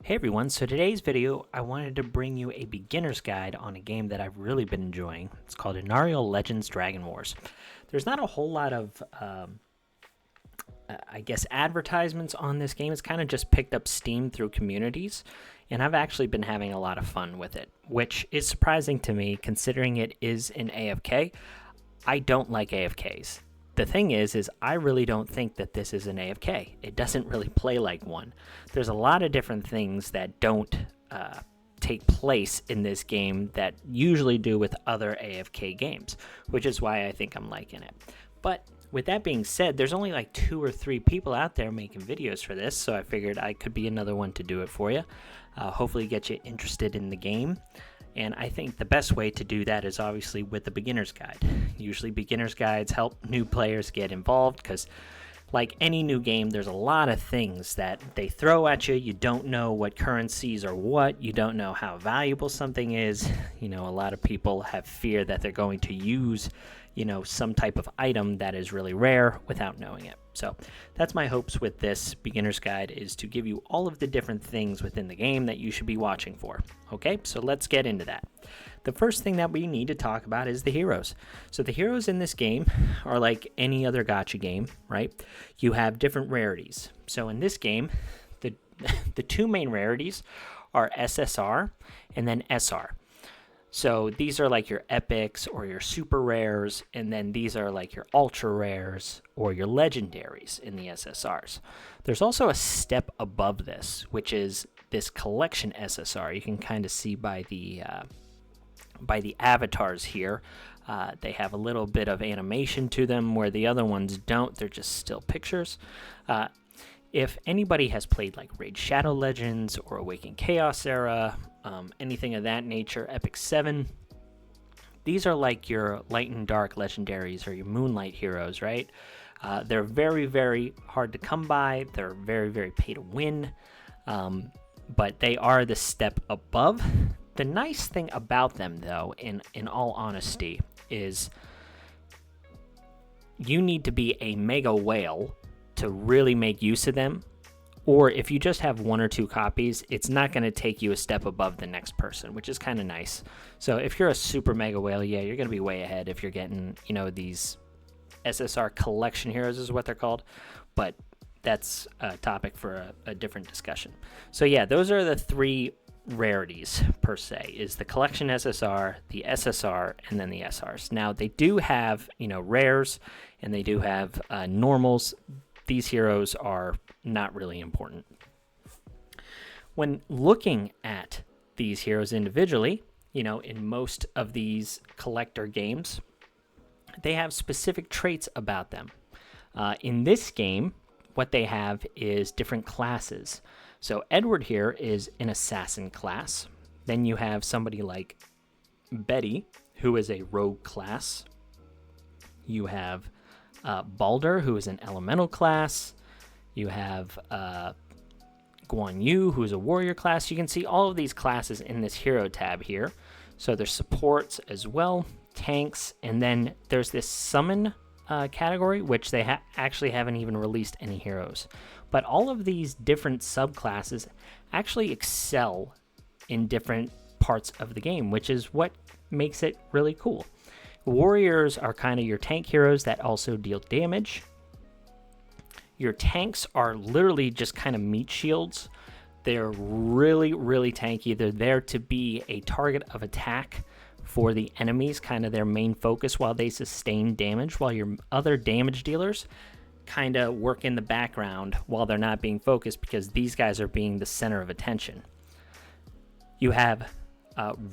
Hey everyone, so today's video I wanted to bring you a beginner's guide on a game that I've really been enjoying. It's called Inariel Legends Dragon Wars. There's not a whole lot of, advertisements on this game. It's kind of just picked up steam through communities, and I've actually been having a lot of fun with it, which is surprising to me considering it is an AFK. I don't like AFKs. The thing is I really don't think that this is an AFK. It doesn't really play like one. There's a lot of different things that don't take place in this game that usually do with other AFK games, which is why I think I'm liking it. But with that being said, there's only like 2 or 3 people out there making videos for this, so I figured I could be another one to do it for you. Hopefully get you interested in the game. And I think the best way to do that is obviously with the beginner's guide. Usually beginner's guides help new players get involved because like any new game, there's a lot of things that they throw at you. You don't know what currencies are what. You don't know how valuable something is. You know, a lot of people have fear that they're going to use, some type of item that is really rare without knowing it. So that's my hopes with this beginner's guide, is to give you all of the different things within the game that you should be watching for. Okay, so let's get into that. The first thing that we need to talk about is the heroes. So the heroes in this game are like any other gacha game, right? You have different rarities. So in this game, the 2 main rarities are SSR and then SR. So these are like your epics or your super rares, and then these are like your ultra rares or your legendaries in the SSRs. There's also a step above this, which is this collection SSR. You can kind of see by the avatars here. They have a little bit of animation to them where the other ones don't. They're just still pictures. If anybody has played like Raid Shadow Legends or Awakened Chaos Era, anything of that nature, Epic 7, these are like your Light and Dark legendaries or your Moonlight heroes, right? They're very, very hard to come by. They're very, very pay to win, but they are the step above. The nice thing about them, though, in all honesty, is you need to be a mega whale to really make use of them. Or if you just have 1 or 2 copies, it's not going to take you a step above the next person, which is kind of nice. So if you're a super mega whale, yeah, you're going to be way ahead if you're getting, these SSR collection heroes is what they're called. But that's a topic for a different discussion. So yeah, those are the 3 rarities per se, is the collection SSR, the SSR, and then the SRs. Now they do have, rares, and they do have normals. These heroes are not really important. When looking at these heroes individually, in most of these collector games, they have specific traits about them. In this game, what they have is different classes. So Edward here is an assassin class. Then you have somebody like Betty, who is a rogue class. You have Balder, who is an elemental class. You have Guan Yu, who is a warrior class. You can see all of these classes in this hero tab here. So there's supports as well, tanks, and then there's this summon category, which they actually haven't even released any heroes. But all of these different subclasses actually excel in different parts of the game, which is what makes it really cool. Warriors are kind of your tank heroes that also deal damage. Your tanks are literally just kind of meat shields. They're really, really tanky. They're there to be a target of attack for the enemies, kind of their main focus while they sustain damage, while your other damage dealers kind of work in the background while they're not being focused, because these guys are being the center of attention. You have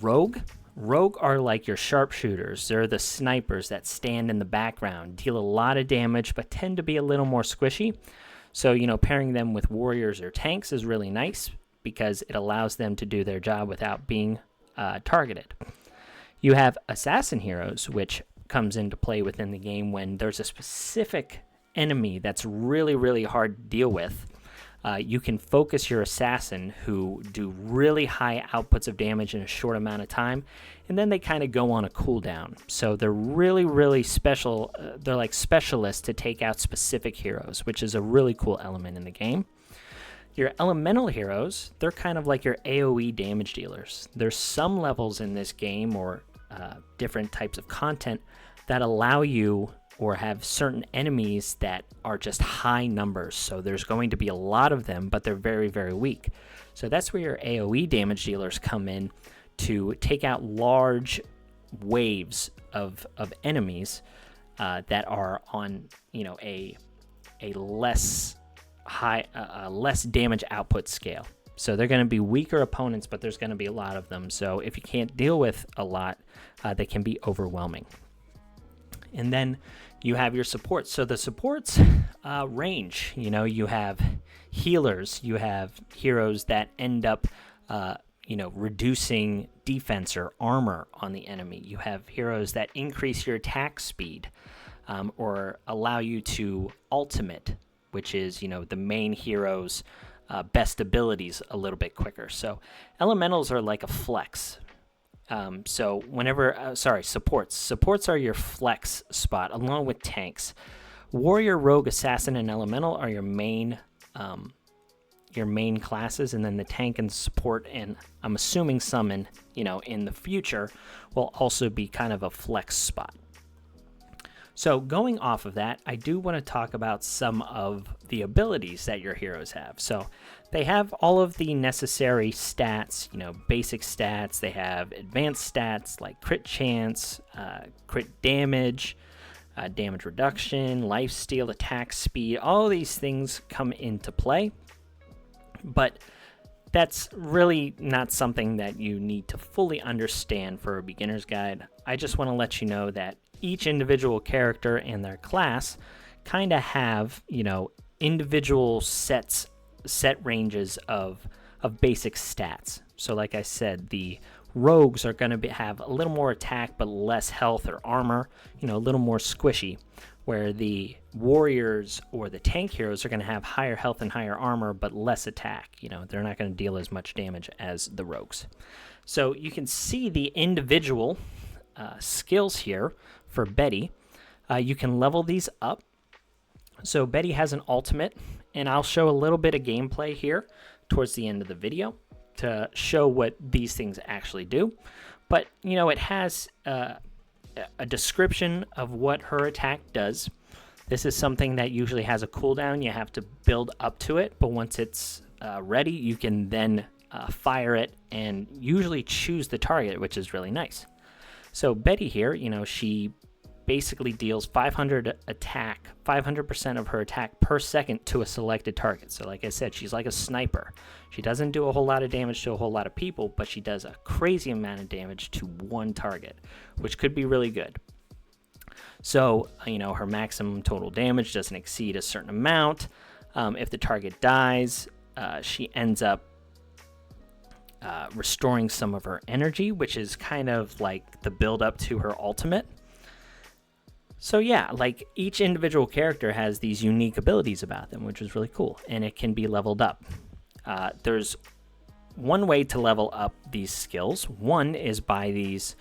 Rogue. Rogue are like your sharpshooters. They're the snipers that stand in the background, deal a lot of damage, but tend to be a little more squishy. So, pairing them with warriors or tanks is really nice because it allows them to do their job without being targeted. You have assassin heroes, which comes into play within the game when there's a specific enemy that's really, really hard to deal with. You can focus your assassin, who do really high outputs of damage in a short amount of time, and then they kind of go on a cooldown. So they're really, really special. They're like specialists to take out specific heroes, which is a really cool element in the game. Your elemental heroes, they're kind of like your AoE damage dealers. There's some levels in this game or different types of content that allow you or have certain enemies that are just high numbers. So there's going to be a lot of them, but they're very, very weak. So that's where your AoE damage dealers come in to take out large waves of enemies that are on, a less high, less damage output scale. So they're going to be weaker opponents, but there's going to be a lot of them. So if you can't deal with a lot, they can be overwhelming. And then you have your supports. So the supports range. You have healers. You have heroes that end up, reducing defense or armor on the enemy. You have heroes that increase your attack speed or allow you to ultimate, which is, the main hero's best abilities a little bit quicker. So elementals are like a flex. So whenever, supports are your flex spot along with tanks. Warrior, rogue, assassin, and elemental are your main classes, and then the tank and support, and I'm assuming summon, in the future will also be kind of a flex spot. So going off of that, I do want to talk about some of the abilities that your heroes have. So they have all of the necessary stats, basic stats. They have advanced stats like crit chance, crit damage, damage reduction, lifesteal, attack speed. All of these things come into play, but that's really not something that you need to fully understand for a beginner's guide. I just want to let you know that each individual character and their class kind of have, individual set ranges of basic stats. So like I said, the rogues are going to have a little more attack but less health or armor, a little more squishy, where the warriors or the tank heroes are going to have higher health and higher armor but less attack. They're not going to deal as much damage as the rogues. So you can see the individual skills here for Betty. You can level these up. So Betty has an ultimate, and I'll show a little bit of gameplay here towards the end of the video to show what these things actually do. But, it has a description of what her attack does. This is something that usually has a cooldown. You have to build up to it, but once it's ready, you can then fire it and usually choose the target, which is really nice. So Betty here, she basically deals 500% of her attack per second to a selected target. So like I said, she's like a sniper. She doesn't do a whole lot of damage to a whole lot of people, but she does a crazy amount of damage to one target, which could be really good. So, her maximum total damage doesn't exceed a certain amount. If the target dies, she ends up restoring some of her energy, which is kind of like the build up to her ultimate. So yeah, like each individual character has these unique abilities about them, which is really cool, and it can be leveled up. There's one way to level up these skills. One is by these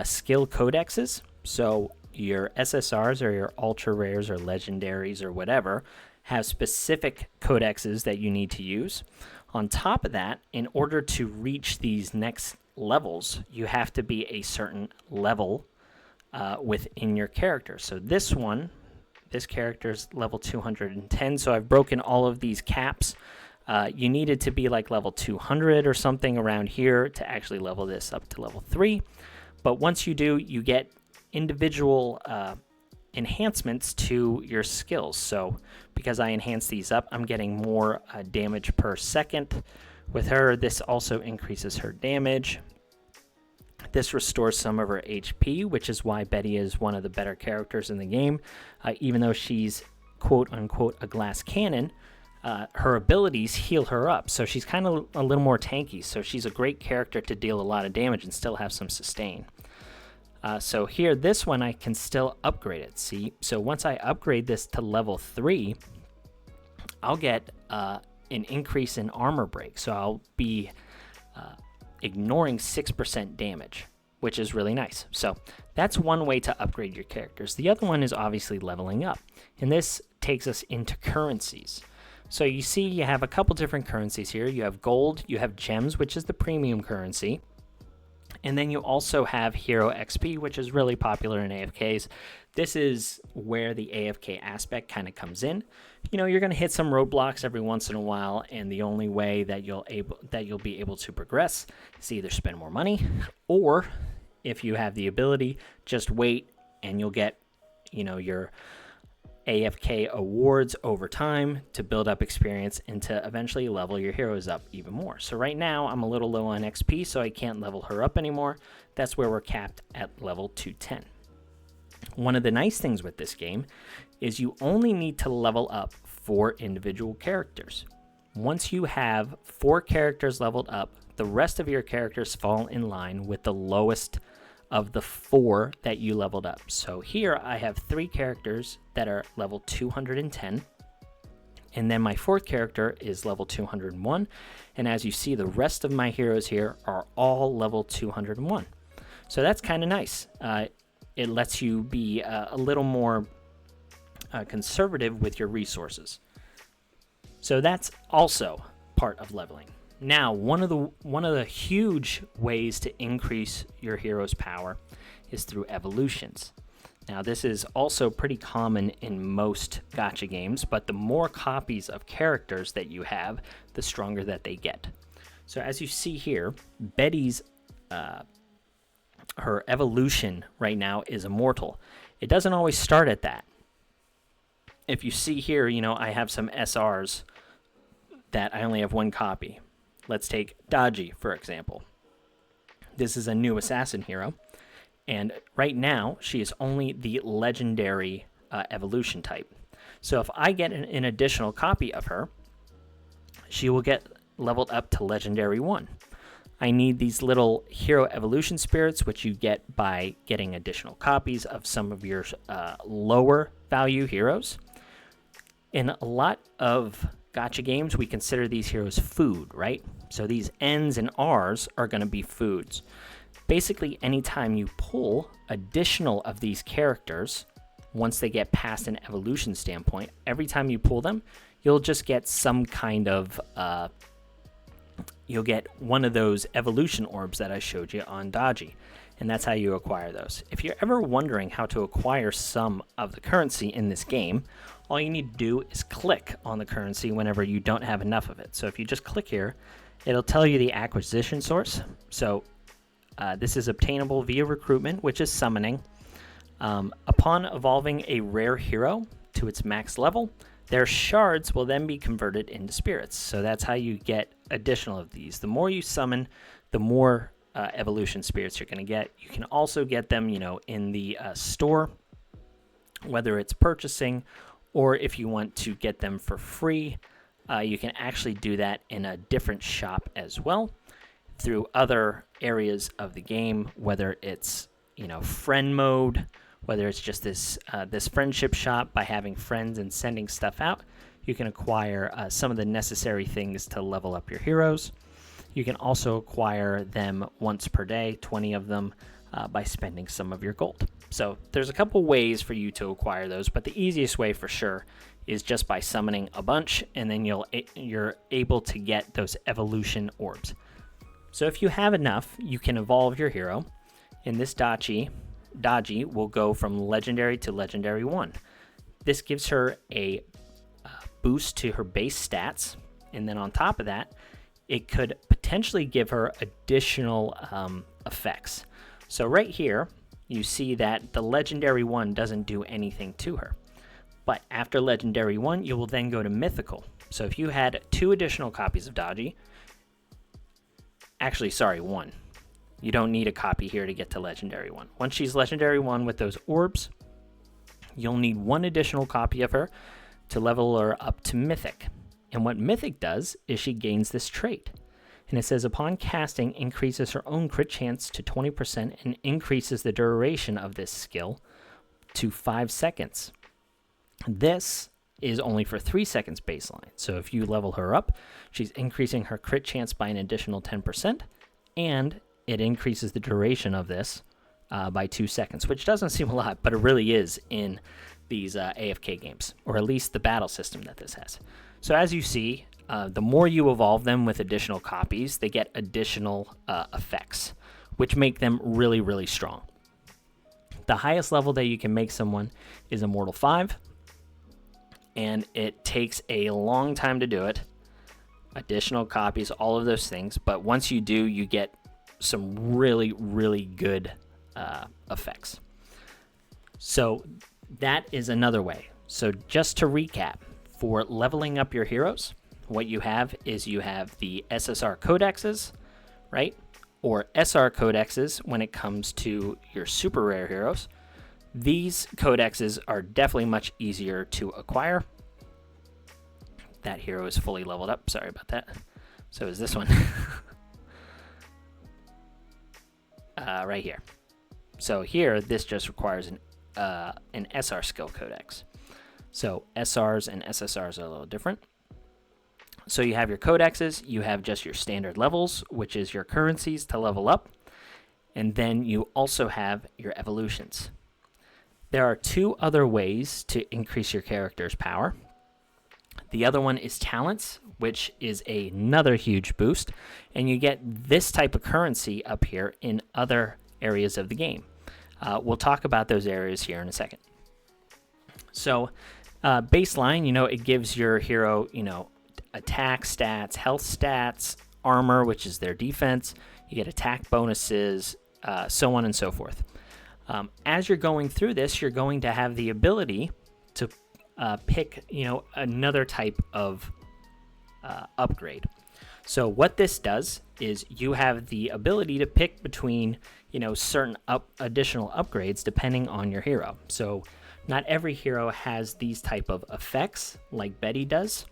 skill codexes. So your SSRs or your ultra rares or legendaries or whatever have specific codexes that you need to use. On top of that, in order to reach these next levels, you have to be a certain level within your character. So this character is level 210. So I've broken all of these caps. You needed to be like level 200 or something around here to actually level this up to level 3. But once you do, you get individual enhancements to your skills. So because I enhance these up, I'm getting more damage per second. With her, this also increases her damage. This restores some of her HP, which is why Betty is one of the better characters in the game. Even though she's quote-unquote a glass cannon, her abilities heal her up. So she's kind of a little more tanky. So she's a great character to deal a lot of damage and still have some sustain. So here, this one, I can still upgrade it. See, so once I upgrade this to level 3, I'll get an increase in armor break. So I'll be ignoring 6% damage, which is really nice. So that's one way to upgrade your characters. The other one is obviously leveling up, and this takes us into currencies. So you see you have a couple different currencies here. You have gold, you have gems, which is the premium currency. And then you also have Hero XP, which is really popular in AFKs. This is where the AFK aspect kind of comes in. You know, you're going to hit some roadblocks every once in a while, and the only way that you'll be able to progress is either spend more money, or if you have the ability, just wait and you'll get, you know, your AFK awards over time to build up experience and to eventually level your heroes up even more. So right now I'm a little low on XP, so I can't level her up anymore. That's where we're capped at level 210. One of the nice things with this game is you only need to level up 4 individual characters. Once you have 4 characters leveled up, the rest of your characters fall in line with the lowest of the 4 that you leveled up. So here I have 3 characters that are level 210, and then my 4th character is level 201, and as you see, the rest of my heroes here are all level 201. So that's kind of nice. It lets you be a little more conservative with your resources. So that's also part of leveling. Now, one of the huge ways to increase your hero's power is through evolutions. Now, this is also pretty common in most gacha games, but the more copies of characters that you have, the stronger that they get. So as you see here, Betty's her evolution right now is immortal. It doesn't always start at that. If you see here, you know, I have some SRs that I only have 1 copy. Let's take Daji, for example. This is a new assassin hero, and right now she is only the legendary evolution type. So if I get an additional copy of her, she will get leveled up to legendary 1. I need these little hero evolution spirits, which you get by getting additional copies of some of your lower value heroes. In a lot of gacha games, we consider these heroes food, right? So these N's and R's are going to be foods. Basically, anytime you pull additional of these characters, once they get past an evolution standpoint, every time you pull them, you'll just get some kind of, you'll get one of those evolution orbs that I showed you on Daji. And that's how you acquire those. If you're ever wondering how to acquire some of the currency in this game, all you need to do is click on the currency whenever you don't have enough of it. So if you just click here, it'll tell you the acquisition source. So this is obtainable via recruitment, which is summoning. Upon evolving a rare hero to its max level, their shards will then be converted into spirits. So that's how you get additional of these. The more you summon, the more evolution spirits you're going to get. You can also get them, you know, in the store, whether it's purchasing or if you want to get them for free. You can actually do that in a different shop as well through other areas of the game, whether it's, you know, friend mode, whether it's just this friendship shop. By having friends and sending stuff out, you can acquire some of the necessary things to level up your heroes. You can also acquire them once per day, 20 of them, by spending some of your gold. So there's a couple ways for you to acquire those, but the easiest way for sure is just by summoning a bunch, and then you're able to get those evolution orbs. So if you have enough, you can evolve your hero. In this Daji will go from legendary to legendary 1. This gives her a boost to her base stats, and then on top of that, it could potentially give her additional effects. So right here, you see that the legendary 1 doesn't do anything to her. But after legendary 1, you will then go to mythical. So if you had 2 additional copies of Daji, actually, sorry, 1. You don't need a copy here to get to legendary 1. Once she's legendary 1 with those orbs, you'll need 1 additional copy of her to level her up to mythic. And what mythic does is she gains this trait. And it says upon casting, increases her own crit chance to 20% and increases the duration of this skill to 5 seconds. This is only for 3 seconds baseline. So if you level her up, she's increasing her crit chance by an additional 10%, and it increases the duration of this by 2 seconds, which doesn't seem a lot, but it really is in these AFK games, or at least the battle system that this has. So as you see, the more you evolve them with additional copies, they get additional effects, which make them really, really strong. The highest level that you can make someone is Immortal 5, and it takes a long time to do it. Additional copies, all of those things, but once you do, you get some really, really good effects. So that is another way. So just to recap, for leveling up your heroes, what you have is you have the SSR codexes, right? Or SR codexes when it comes to your super rare heroes. These codexes are definitely much easier to acquire. That hero is fully leveled up. Sorry about that. So is this one. Right here. So here, this just requires an SR skill codex. So SRs and SSRs are a little different. So you have your codexes, you have just your standard levels, which is your currencies to level up, and then you also have your evolutions. There are two other ways to increase your character's power. The other one is talents, which is another huge boost, and you get this type of currency up here in other areas of the game. We'll talk about those areas here in a second. So baseline, it gives your hero, attack stats, health stats, armor, which is their defense. You get attack bonuses, so on and so forth. As you're going through this, you're going to have the ability to pick, another type of upgrade. So what this does is you have the ability to pick between, certain additional upgrades depending on your hero. So not every hero has these type of effects like Betty does,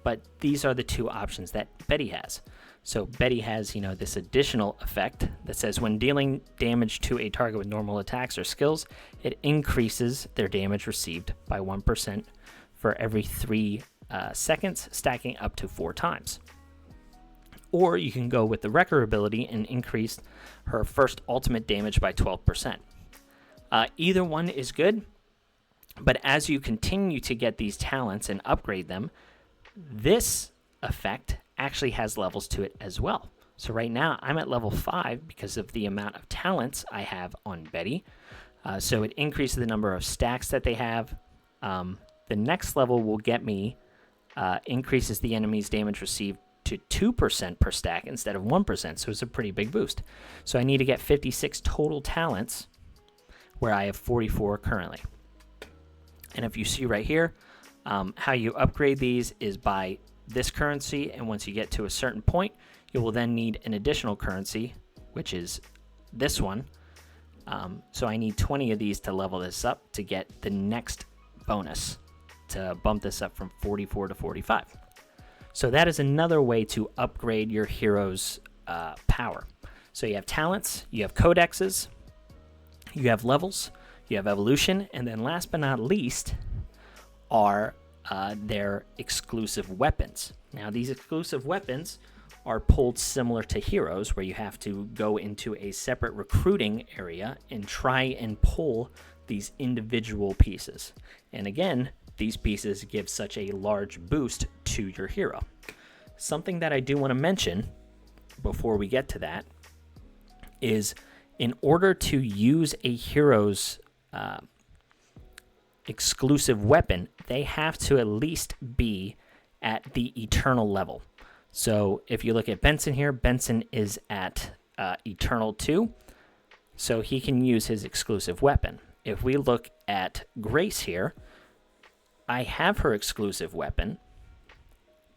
but these are the two options that Betty has. So Betty has, this additional effect that says when dealing damage to a target with normal attacks or skills, it increases their damage received by 1% for every 3 seconds, stacking up to 4 times. Or you can go with the Wrecker ability and increase her first ultimate damage by 12%. Either one is good, but as you continue to get these talents and upgrade them, this effect actually has levels to it as well. So right now I'm at level 5 because of the amount of talents I have on Betty. So it increases the number of stacks that they have. The next level will get me, increases the enemy's damage received to 2% per stack instead of 1%. So it's a pretty big boost. So I need to get 56 total talents where I have 44 currently. And if you see right here, how you upgrade these is by this currency, and once you get to a certain point, you will then need an additional currency, which is this one. So I need 20 of these to level this up to get the next bonus to bump this up from 44 to 45. So that is another way to upgrade your hero's power. So you have talents, you have codexes, you have levels, you have evolution, and then last but not least are their exclusive weapons. Now these exclusive weapons are pulled similar to heroes, where you have to go into a separate recruiting area and try and pull these individual pieces. And again, these pieces give such a large boost to your hero. Something that I do want to mention before we get to that is, in order to use a hero's exclusive weapon, they have to at least be at the Eternal level. So if you look at Benson here, Benson is at Eternal 2, so he can use his exclusive weapon. If we look at Grace here, I have her exclusive weapon,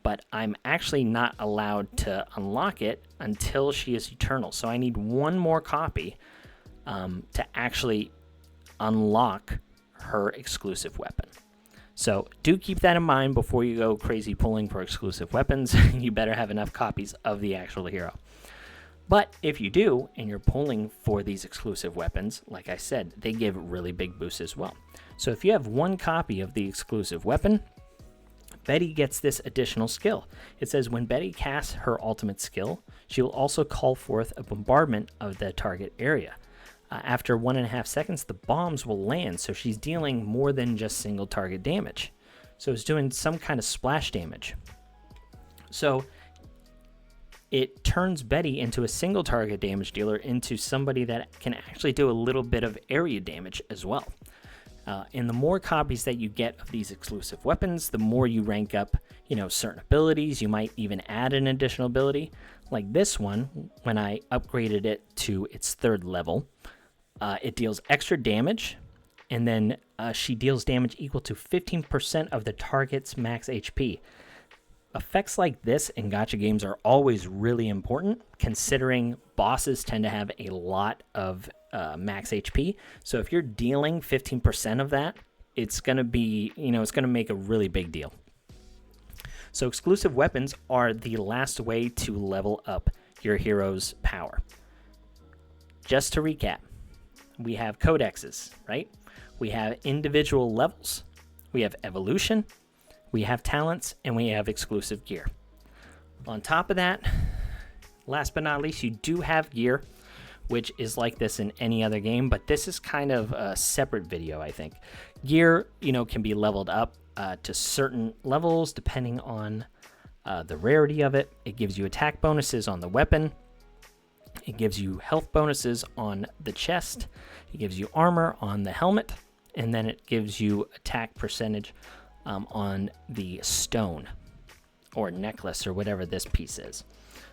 but I'm actually not allowed to unlock it until she is Eternal. So I need one more copy to actually unlock her exclusive weapon. So do keep that in mind before you go crazy pulling for exclusive weapons. You better have enough copies of the actual hero. But if you do, and you're pulling for these exclusive weapons, like I said, they give really big boosts as well. So if you have one copy of the exclusive weapon, Betty gets this additional skill. It says when Betty casts her ultimate skill, she will also call forth a bombardment of the target area. After 1.5 seconds, the bombs will land, so she's dealing more than just single target damage. So it's doing some kind of splash damage. So it turns Betty into a single target damage dealer into somebody that can actually do a little bit of area damage as well. And the more copies that you get of these exclusive weapons, the more you rank up, certain abilities. You might even add an additional ability. Like this one, when I upgraded it to its 3rd level, it deals extra damage, and then she deals damage equal to 15% of the target's max HP. Effects like this in gacha games are always really important, considering bosses tend to have a lot of max HP. So if you're dealing 15% of that, it's going to be, it's going to make a really big deal. So exclusive weapons are the last way to level up your hero's power. Just to recap, we have codexes, right? We have individual levels, we have evolution, we have talents, and we have exclusive gear. On top of that, last but not least, you do have gear, which is like this in any other game, but this is kind of a separate video, I think. Gear, can be leveled up to certain levels depending on the rarity of it. It gives you attack bonuses on the weapon. It gives you health bonuses on the chest. It gives you armor on the helmet. And then it gives you attack percentage on the stone or necklace or whatever this piece is.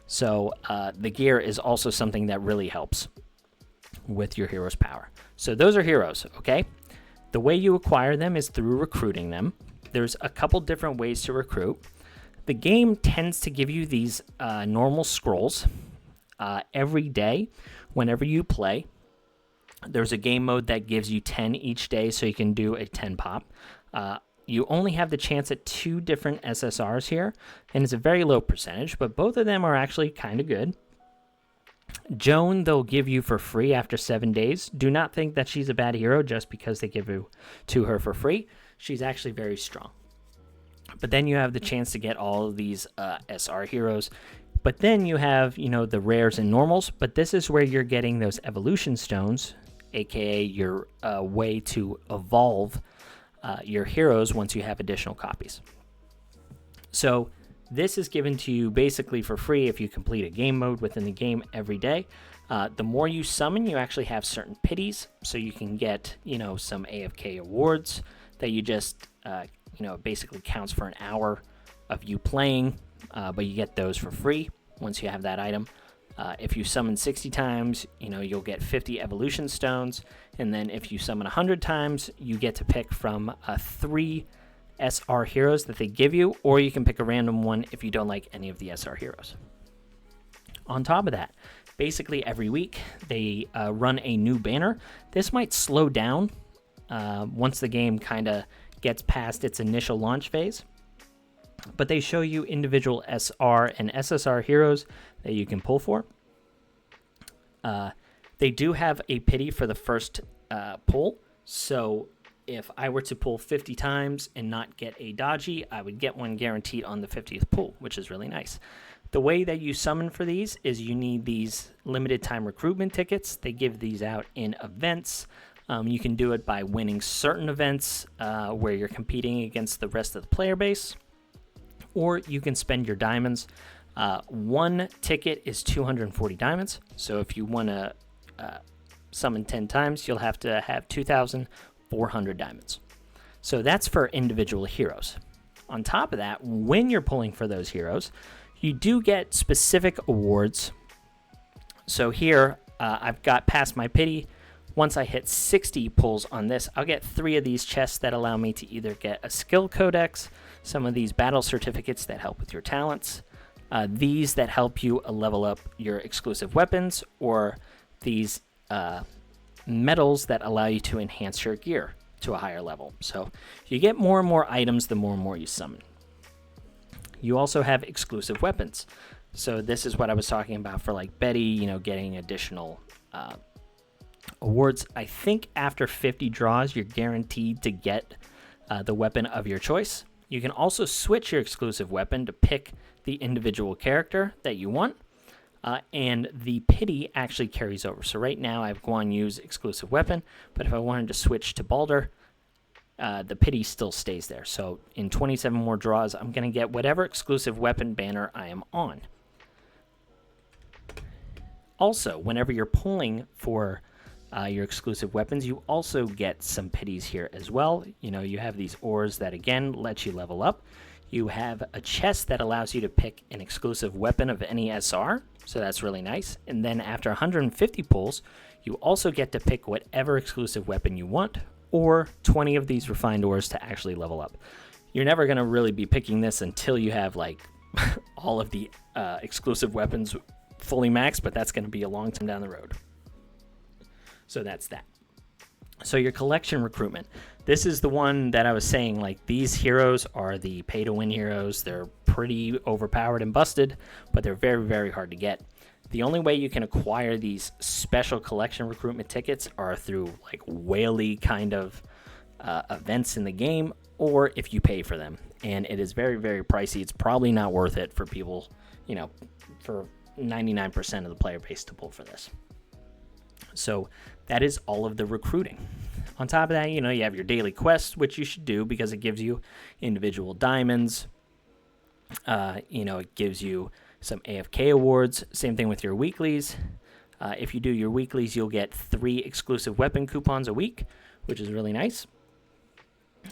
So the gear is also something that really helps with your hero's power. So those are heroes, okay? The way you acquire them is through recruiting them. There's a couple different ways to recruit. The game tends to give you these normal scrolls every day whenever you play. There's a game mode that gives you 10 each day, so you can do a 10 pop. You only have the chance at 2 different SSRs here, and it's a very low percentage, but both of them are actually kind of good. Joan, they'll give you for free after 7 days. Do not think that she's a bad hero just because they give you to her for free. She's actually very strong. But then you have the chance to get all of these SR heroes. But then you have, the rares and normals, but this is where you're getting those evolution stones, aka your way to evolve your heroes once you have additional copies. So this is given to you basically for free if you complete a game mode within the game every day. The more you summon, you actually have certain pities, so you can get, some AFK awards that you just, basically counts for an hour of you playing, but you get those for free once you have that item. If you summon 60 times, you'll get 50 evolution stones, and then if you summon 100 times, you get to pick from 3 SR heroes that they give you, or you can pick a random one if you don't like any of the SR heroes. On top of that, basically every week they run a new banner. This might slow down once the game kind of gets past its initial launch phase, but they show you individual SR and SSR heroes that you can pull for. They do have a pity for the first pull, so if I were to pull 50 times and not get a dodgy, I would get one guaranteed on the 50th pull, which is really nice. The way that you summon for these is you need these limited time recruitment tickets. They give these out in events. You can do it by winning certain events where you're competing against the rest of the player base, or you can spend your diamonds. One ticket is 240 diamonds, so if you want to summon 10 times, you'll have to have 2,400 diamonds. So that's for individual heroes. On top of that, when you're pulling for those heroes, you do get specific awards. So here, I've got past my pity. Once I hit 60 pulls on this, I'll get 3 of these chests that allow me to either get a skill codex, some of these battle certificates that help with your talents, these that help you level up your exclusive weapons, or these medals that allow you to enhance your gear to a higher level. So you get more and more items the more and more you summon. You also have exclusive weapons. So this is what I was talking about for like Betty, getting additional awards. I think after 50 draws, you're guaranteed to get the weapon of your choice. You can also switch your exclusive weapon to pick the individual character that you want. and the pity actually carries over. So right now I've gone use exclusive weapon, but if I wanted to switch to Balder, the pity still stays there. So in 27 more draws, I'm going to get whatever exclusive weapon banner I am on. Also, whenever you're pulling for your exclusive weapons, you also get some pities here as well. You know, you have these ores that again let you level up. You have a chest that allows you to pick an exclusive weapon of any SR, so that's really nice. And then after 150 pulls, you also get to pick whatever exclusive weapon you want, or 20 of these refined ores to actually level up. You're never going to really be picking this until you have like all of the exclusive weapons fully maxed, but that's going to be a long time down the road. So that's that. So your collection recruitment. This is the one that I was saying, like, these heroes are the pay-to-win heroes. They're pretty overpowered and busted, but they're very, very hard to get. The only way you can acquire these special collection recruitment tickets are through, like, whaley kind of events in the game, or if you pay for them. And it is very, very pricey. It's probably not worth it for people, you know, for 99% of the player base to pull for this. So that is all of the recruiting. On top of that, you know, you have your daily quests, which you should do because it gives you individual diamonds. You know, it gives you some AFK awards. Same thing with your weeklies. If you do your weeklies, you'll get 3 exclusive weapon coupons a week, which is really nice.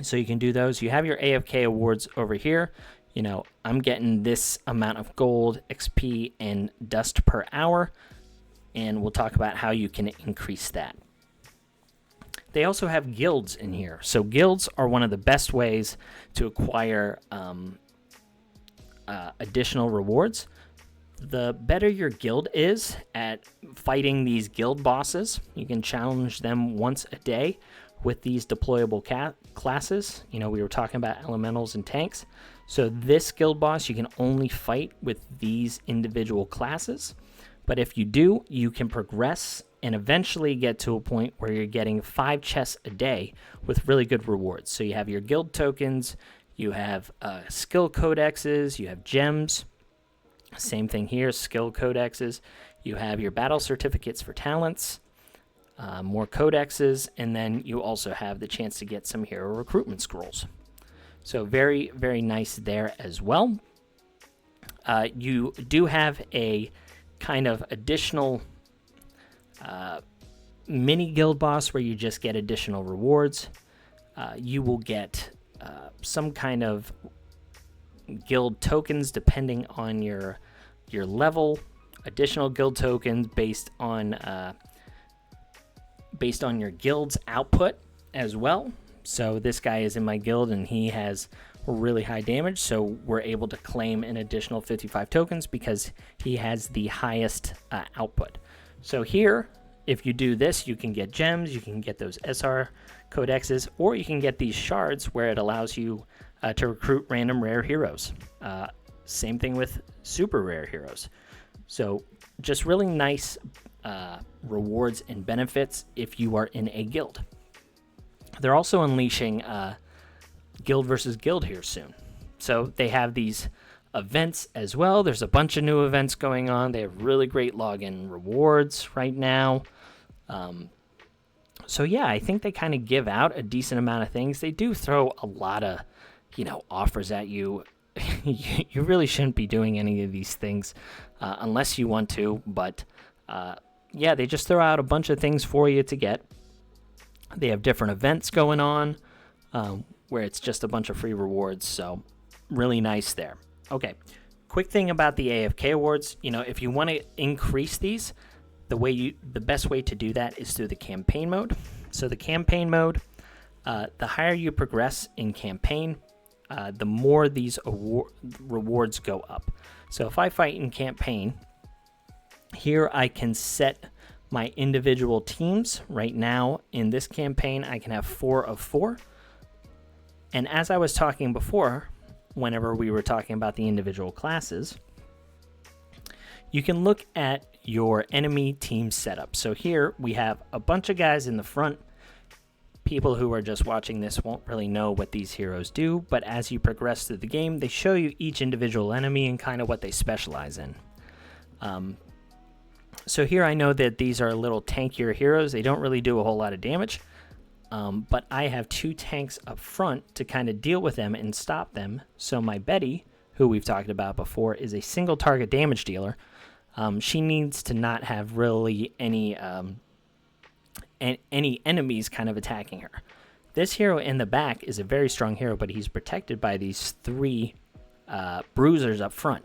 So you can do those. You have your AFK awards over here. You know, I'm getting this amount of gold, XP, and dust per hour. And we'll talk about how you can increase that. They also have guilds in here. So guilds are one of the best ways to acquire additional rewards. The better your guild is at fighting these guild bosses, you can challenge them once a day with these deployable classes. You know, we were talking about elementals and tanks. So this guild boss, you can only fight with these individual classes. But if you do, you can progress and eventually get to a point where you're getting 5 chests a day with really good rewards. So you have your guild tokens, you have skill codexes, you have gems. Same thing here, skill codexes. You have your battle certificates for talents, more codexes, and then you also have the chance to get some hero recruitment scrolls. So very, very nice there as well. You do have a kind of additional mini guild boss where you just get additional rewards. You will get some kind of guild tokens depending on your level, additional guild tokens based on your guild's output as well. So this guy is in my guild and he has really high damage, so we're able to claim an additional 55 tokens because he has the highest output. So here, if you do this, you can get gems, you can get those SR codexes, or you can get these shards where it allows you to recruit random rare heroes. Same thing with super rare heroes. So just really nice rewards and benefits if you are in a guild. They're also unleashing guild versus guild here soon. So they have these events as well. There's a bunch of new events going on. They have really great login rewards right now. So yeah, I think they kind of give out a decent amount of things. They do throw a lot of, you know, offers at you. You really shouldn't be doing any of these things unless you want to, but yeah, they just throw out a bunch of things for you to get. They have different events going on where it's just a bunch of free rewards, so really nice there. Okay, quick thing about the AFK awards. You know, if you want to increase these, the best way to do that is through the campaign mode. So the campaign mode, the higher you progress in campaign, the more these rewards go up. So if I fight in campaign, here I can set my individual teams. Right now in this campaign, I can have 4 of 4. And as I was talking before, whenever we were talking about the individual classes, you can look at your enemy team setup. So here we have a bunch of guys in the front. People who are just watching this won't really know what these heroes do, but as you progress through the game, they show you each individual enemy and kind of what they specialize in. So here I know that these are a little tankier heroes. They don't really do a whole lot of damage. But I have 2 tanks up front to kind of deal with them and stop them. So my Betty, who we've talked about before, is a single target damage dealer. She needs to not have really any enemies kind of attacking her. This hero in the back is a very strong hero, but he's protected by these 3 bruisers up front.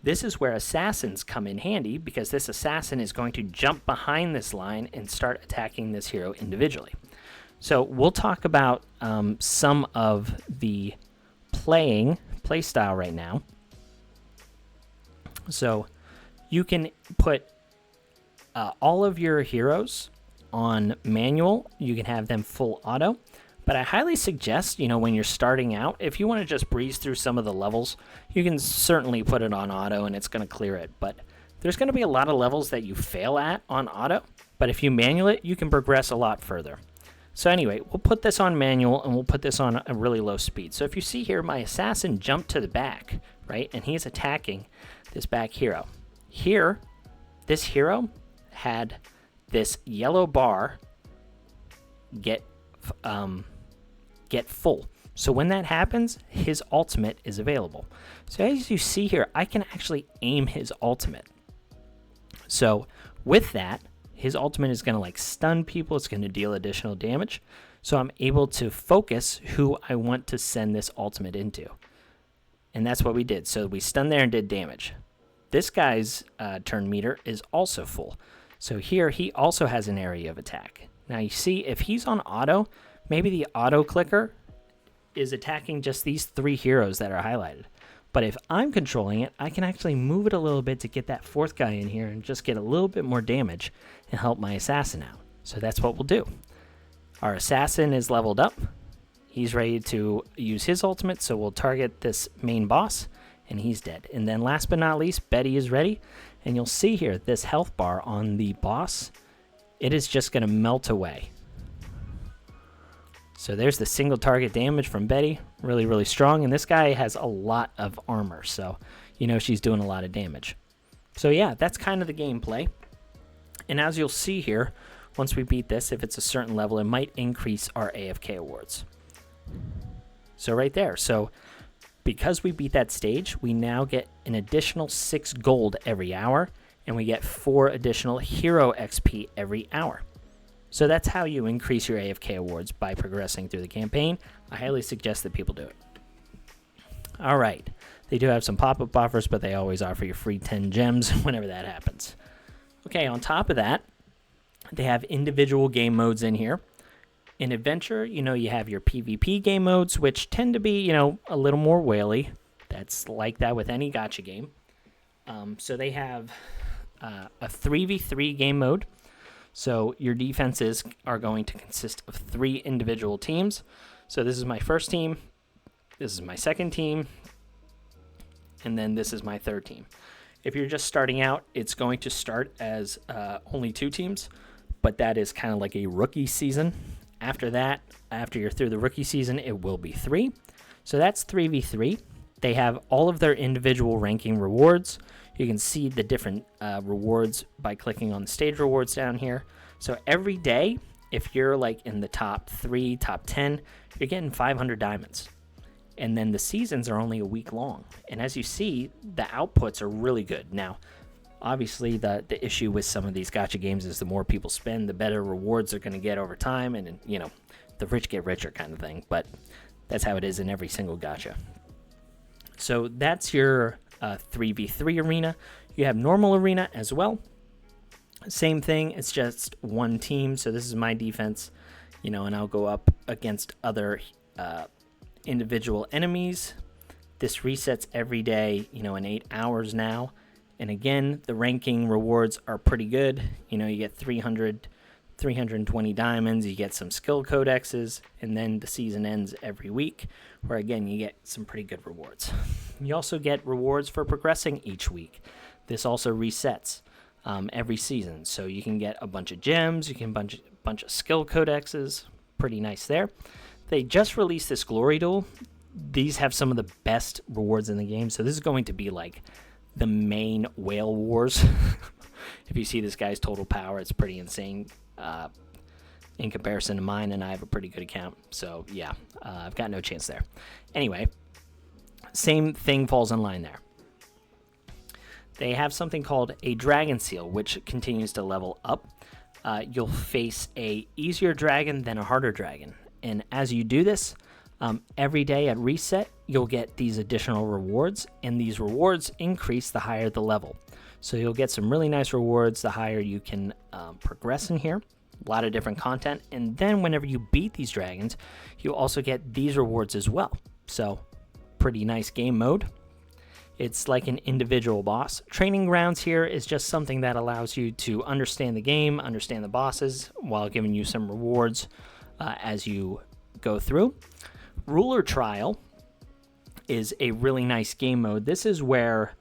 This is where assassins come in handy, because this assassin is going to jump behind this line and start attacking this hero individually. So we'll talk about some of the play style right now. So you can put all of your heroes on manual. You can have them full auto. But I highly suggest, when you're starting out, if you want to just breeze through some of the levels, you can certainly put it on auto and it's going to clear it. But there's going to be a lot of levels that you fail at on auto. But if you manual it, you can progress a lot further. So anyway, we'll put this on manual and we'll put this on a really low speed. So if you see here, my assassin jumped to the back, right? And he's attacking this back hero. Here, this hero had this yellow bar get full. So when that happens, his ultimate is available. So as you see here, I can actually aim his ultimate. So with that, his ultimate is going to stun people. It's going to deal additional damage. So I'm able to focus who I want to send this ultimate into. And that's what we did. So we stunned there and did damage. This guy's turn meter is also full. So here he also has an area of attack. Now you see, if he's on auto, maybe the auto clicker is attacking just these 3 heroes that are highlighted. But if I'm controlling it, I can actually move it a little bit to get that 4th guy in here and just get a little bit more damage and help my assassin out. So that's what we'll do. Our assassin is leveled up. He's ready to use his ultimate, so we'll target this main boss, and he's dead. And then last but not least, Betty is ready. And you'll see here, this health bar on the boss, it is just going to melt away. So there's the single target damage from Betty. Really, really strong. And this guy has a lot of armor, so she's doing a lot of damage. So yeah, that's kind of the gameplay. And as you'll see here, once we beat this, if it's a certain level, it might increase our AFK awards. So right there. So because we beat that stage, we now get an additional 6 gold every hour, and we get 4 additional hero XP every hour. So that's how you increase your AFK awards, by progressing through the campaign. I highly suggest that people do it. All right. They do have some pop-up offers, but they always offer you free 10 gems whenever that happens. Okay, on top of that, they have individual game modes in here. In Adventure, you have your PvP game modes, which tend to be, a little more whaley. That's like that with any gacha game. So they have a 3v3 game mode. So your defenses are going to consist of 3 individual teams. So this is my first team, this is my second team, and then this is my third team. If you're just starting out, it's going to start as only 2 teams, but that is kind of like a rookie season. After that, after you're through the rookie season, it will be 3. So that's 3v3. They have all of their individual ranking rewards. You can see the different rewards by clicking on the stage rewards down here. So every day, if you're in the top 3, top 10, you're getting 500 diamonds. And then the seasons are only a week long. And as you see, the outputs are really good. Now, obviously, the issue with some of these gacha games is the more people spend, the better rewards they're going to get over time. And, the rich get richer kind of thing. But that's how it is in every single gacha. So that's your 3v3 arena. You have normal arena as well. Same thing, it's just 1 team. So this is my defense, and I'll go up against other individual enemies. This resets every day, in 8 hours now. And again, the ranking rewards are pretty good. You get 320 diamonds, you get some skill codexes, and then the season ends every week, where again, you get some pretty good rewards. You also get rewards for progressing each week. This also resets every season, so you can get a bunch of gems, you can bunch of skill codexes. Pretty nice there. They just released this glory duel. These have some of the best rewards in the game, so this is going to be the main whale wars. if you see this guy's total power, it's pretty insane in comparison to mine, and I have a pretty good account. So yeah, I've got no chance there. Anyway, same thing falls in line there. They have something called a dragon seal, which continues to level up. You'll face a easier dragon than a harder dragon. And as you do this, every day at reset, you'll get these additional rewards, and these rewards increase the higher the level. So you'll get some really nice rewards the higher you can progress in here. A lot of different content. And then whenever you beat these dragons, you also get these rewards as well. So pretty nice game mode. It's like an individual boss. Training grounds here is just something that allows you to understand the game, understand the bosses, while giving you some rewards as you go through. Ruler Trial is a really nice game mode. This is where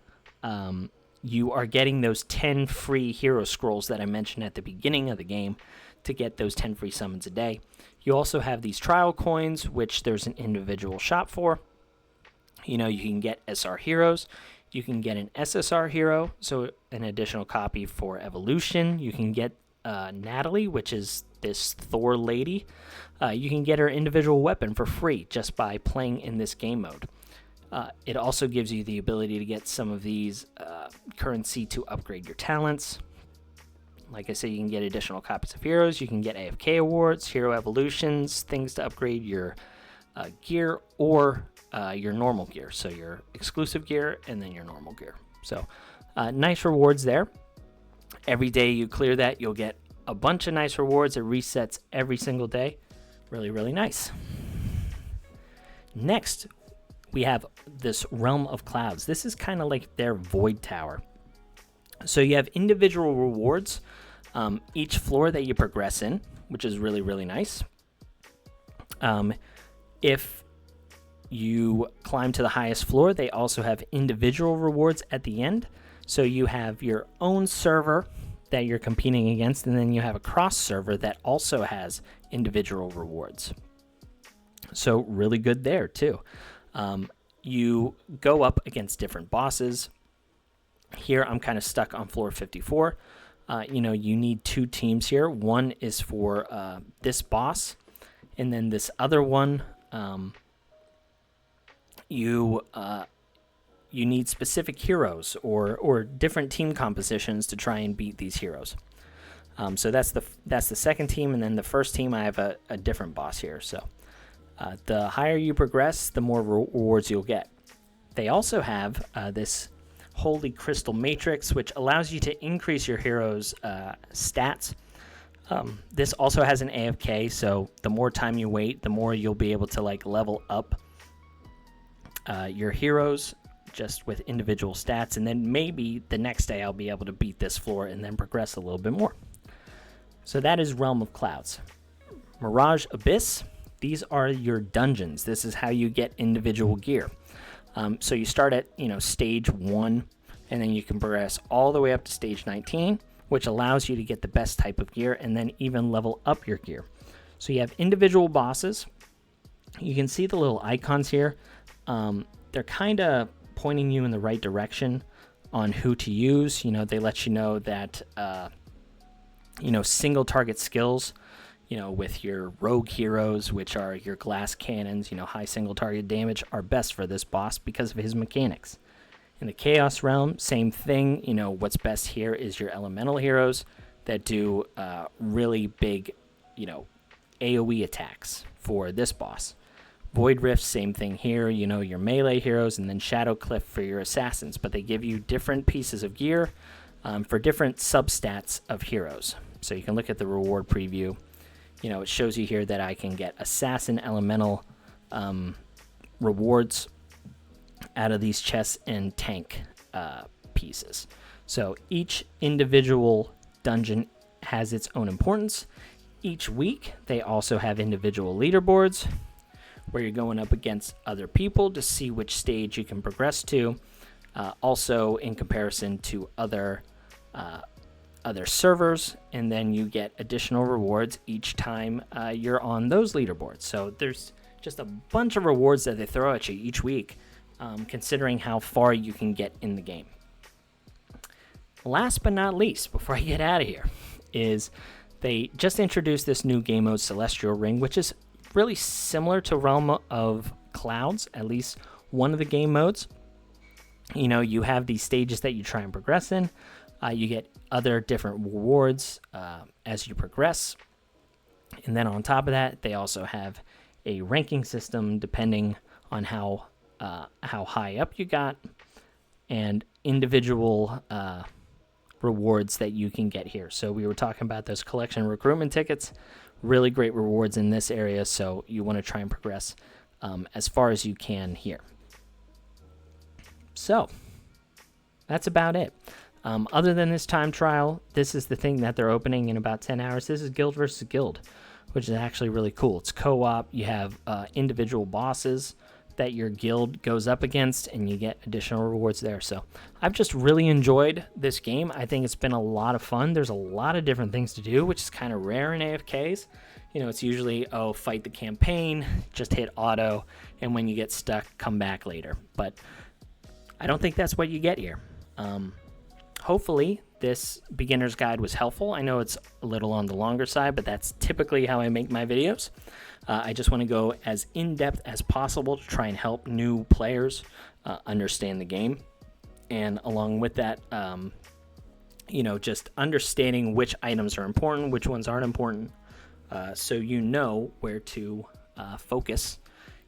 you are getting those 10 free hero scrolls that I mentioned at the beginning of the game to get those 10 free summons a day. You also have these trial coins, which there's an individual shop for. You know, you can get SR heroes. You can get an SSR hero, so an additional copy for evolution. You can get Natalie, which is this Thor lady. You can get her individual weapon for free just by playing in this game mode. It also gives you the ability to get some of these currency to upgrade your talents. Like I said, you can get additional copies of heroes. You can get AFK awards, hero evolutions, things to upgrade your gear or your normal gear. So your exclusive gear and then your normal gear. So nice rewards there. Every day you clear that, you'll get a bunch of nice rewards. It resets every single day. Really, really nice. Next, we have this Realm of Clouds. This is kind of like their Void Tower. So you have individual rewards each floor that you progress in, which is really, really nice. If you climb to the highest floor, they also have individual rewards at the end. So you have your own server that you're competing against, and then you have a cross server that also has individual rewards. So really good there too. You go up against different bosses. Here I'm kind of stuck on floor 54. You need two teams here. One is for this boss, and then this other one, you need specific heroes or different team compositions to try and beat these heroes. So that's the second team, and then the first team I have a different boss here. So the higher you progress, the more rewards you'll get. They also have this Holy Crystal Matrix, which allows you to increase your heroes' stats. This also has an AFK, so the more time you wait, the more you'll be able to level up your heroes just with individual stats, and then maybe the next day I'll be able to beat this floor and then progress a little bit more. So that is Realm of Clouds. Mirage Abyss, these are your dungeons. This is how you get individual gear. So you start at stage 1, and then you can progress all the way up to stage 19, which allows you to get the best type of gear and then even level up your gear. So you have individual bosses. You can see the little icons here. They're kind of pointing you in the right direction on who to use. They let you know that single target skills, with your rogue heroes, which are your glass cannons, high single target damage, are best for this boss because of his mechanics. In the Chaos Realm, same thing. What's best here is your elemental heroes that do really big, AoE attacks for this boss. Void Rift, same thing here. Your melee heroes, and then Shadow Cliff for your assassins. But they give you different pieces of gear for different substats of heroes. So you can look at the reward preview. It shows you here that I can get assassin elemental rewards out of these chests and tank pieces. So each individual dungeon has its own importance. Each week, they also have individual leaderboards where you're going up against other people to see which stage you can progress to. Also in comparison to other servers, and then you get additional rewards each time you're on those leaderboards. So there's just a bunch of rewards that they throw at you each week, considering how far you can get in the game. last but not least, before I get out of here, is they just introduced this new game mode, Celestial Ring, which is really similar to Realm of Clouds, at least one of the game modes. You know, you have these stages that you try and progress in. You get other different rewards as you progress. And then on top of that, they also have a ranking system depending on how high up you got, and individual rewards that you can get here. So we were talking about those collection recruitment tickets, really great rewards in this area, so you want to try and progress as far as you can here. So that's about it. Other than this time trial, this is the thing that they're opening in about 10 hours. This is Guild versus Guild, which is actually really cool. It's co-op. You have individual bosses that your guild goes up against, and you get additional rewards there. So I've just really enjoyed this game. I think it's been a lot of fun. There's a lot of different things to do, which is kind of rare in AFKs. You know, it's usually, oh, fight the campaign, just hit auto, and when you get stuck, come back later. But I don't think that's what you get here. Hopefully this beginner's guide was helpful. I know it's a little on the longer side, but that's typically how I make my videos. I just want to go as in-depth as possible to try and help new players understand the game. And along with that, you know, just understanding which items are important, which ones aren't important, so you know where to focus,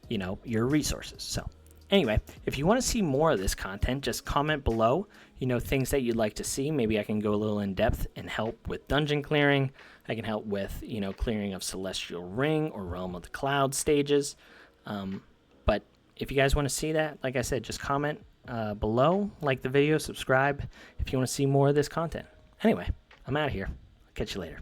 you know, your resources. So anyway, if you want to see more of this content, just comment below, you know, things that you'd like to see. Maybe I can go a little in depth and help with dungeon clearing. I can help with, you know, clearing of Celestial Ring or Realm of the Cloud stages. But if you guys want to see that, like I said, just comment below, like the video, subscribe if you want to see more of this content. Anyway, I'm out of here. I'll catch you later.